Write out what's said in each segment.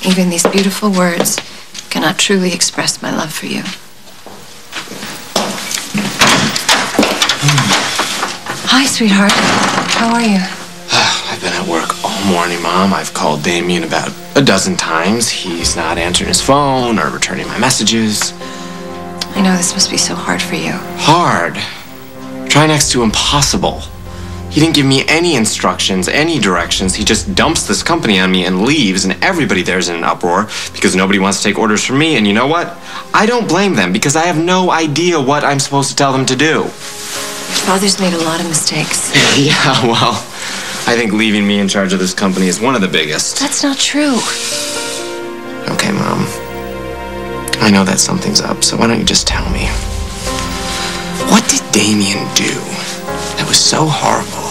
Even these beautiful words cannot truly express my love for you. Hi, sweetheart. How are you? I've been at work all morning, Mom. I've called Damian about a dozen times. He's not answering his phone or returning my messages. I know this must be so hard for you. Hard? Try next to impossible. He didn't give me any instructions, any directions. He just dumps this company on me and leaves, and everybody there's in an uproar because nobody wants to take orders from me. And you know what? I don't blame them because I have no idea what I'm supposed to tell them to do. Father's made a lot of mistakes. Yeah, well, I think leaving me in charge of this company is one of the biggest. That's not true. Okay, Mom. I know that something's up, so why don't you just tell me? What did Damian do that was so horrible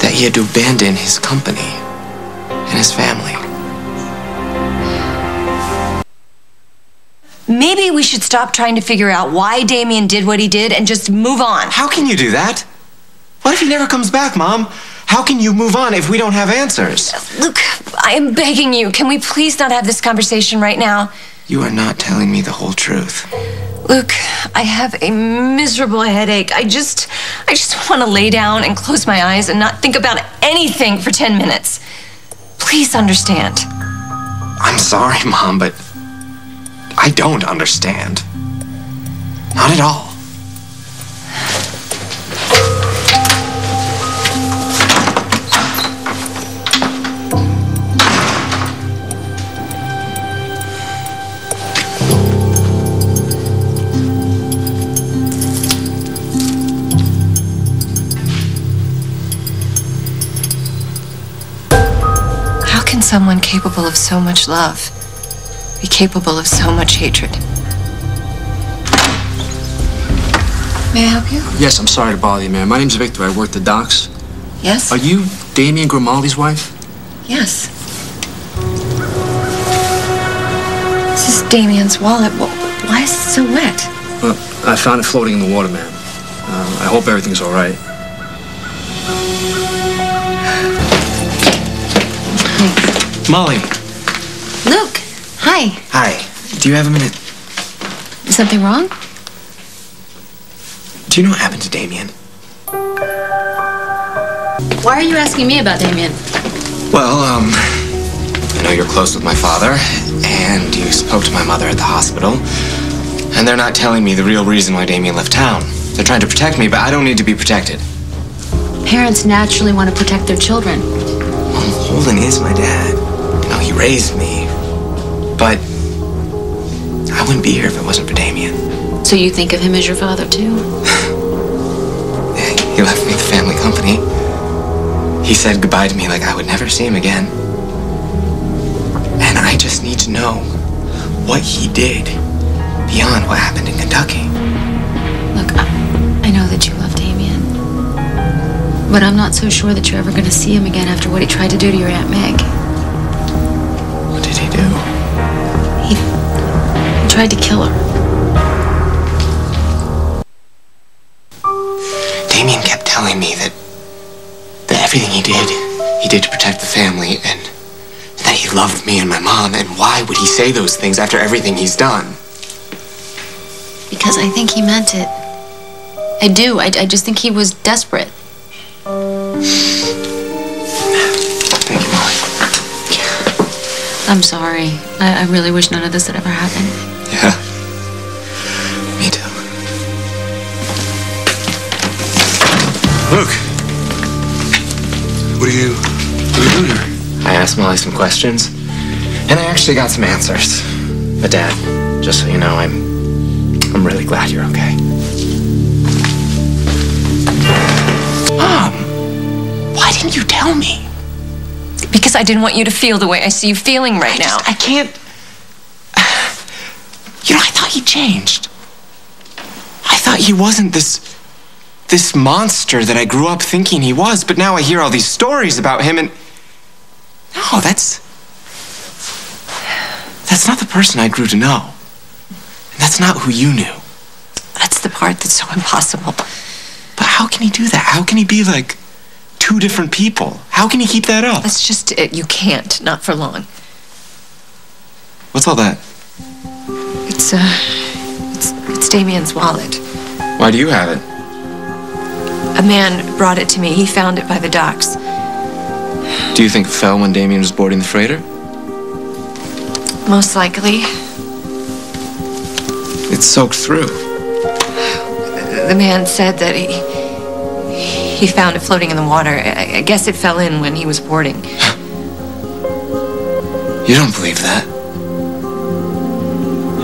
that he had to abandon his company and his family? Maybe we should stop trying to figure out why Damian did what he did and just move on. How can you do that? What if he never comes back, Mom? How can you move on if we don't have answers? Luke, I am begging you. Can we please not have this conversation right now? You are not telling me the whole truth. Luke, I have a miserable headache. I just want to lay down and close my eyes and not think about anything for 10 minutes. Please understand. I'm sorry, Mom, but I don't understand. Not at all. How can someone capable of so much love be capable of so much hatred? May I help you? Yes, I'm sorry to bother you, ma'am. My name's Victor. I work the docks. Yes? Are you Damian Grimaldi's wife? Yes. This is Damian's wallet. Why is it so wet? Well, I found it floating in the water, ma'am. I hope everything's all right. Thanks. Molly. Luke, hi. Hi. Do you have a minute? Is something wrong? Do you know what happened to Damian? Why are you asking me about Damian? Well, I know you're close with my father, and you spoke to my mother at the hospital, and they're not telling me the real reason why Damian left town. They're trying to protect me, but I don't need to be protected. Parents naturally want to protect their children. Well, Holden is my dad. You know, he raised me. But I wouldn't be here if it wasn't for Damian. So you think of him as your father, too? Yeah, he left me the family company. He said goodbye to me like I would never see him again. And I just need to know what he did beyond what happened in Kentucky. Look, I know that you love Damian. But I'm not so sure that you're ever going to see him again after what he tried to do to your Aunt Meg. What did he do? He tried to kill her. Damian kept telling me that everything he did to protect the family, and that he loved me and my mom, and why would he say those things after everything he's done? Because I think he meant it. I do. I just think he was desperate. Thank you, Molly. I'm sorry. I really wish none of this had ever happened. Yeah. Me too. Luke! What are you doing here? I asked Molly some questions, and I actually got some answers. But Dad, just so you know, I'm really glad you're okay. Mom, why didn't you tell me? Because I didn't want you to feel the way I see you feeling right now. I can't. You know, I thought he changed. I thought he wasn't this monster that I grew up thinking he was, but now I hear all these stories about him, and no, that's not the person I grew to know. And that's not who you knew. That's the part that's so impossible. But how can he do that? How can he be like two different people? How can he keep that up? That's just it. You can't. Not for long. What's all that? It's Damian's wallet. Why do you have it? A man brought it to me. He found it by the docks. Do you think it fell when Damian was boarding the freighter? Most likely. It's soaked through. The man said that he found it floating in the water. I guess it fell in when he was boarding. You don't believe that?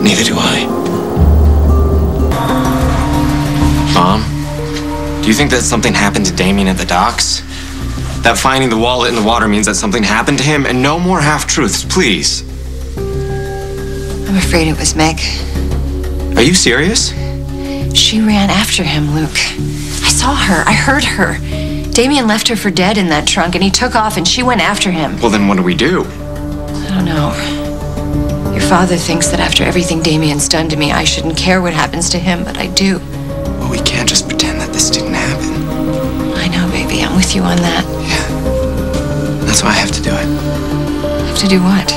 Neither do I. Mom, do you think that something happened to Damian at the docks? That finding the wallet in the water means that something happened to him? And no more half-truths, please. I'm afraid it was Meg. Are you serious? She ran after him, Luke. I saw her. I heard her. Damian left her for dead in that trunk, and he took off, and she went after him. Well, then what do we do? I don't know. Your father thinks that after everything Damian's done to me, I shouldn't care what happens to him, but I do. Well, we can't just pretend that this didn't happen. I know, baby. I'm with you on that. Yeah. That's why I have to do it. Have to do what?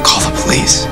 Call the police.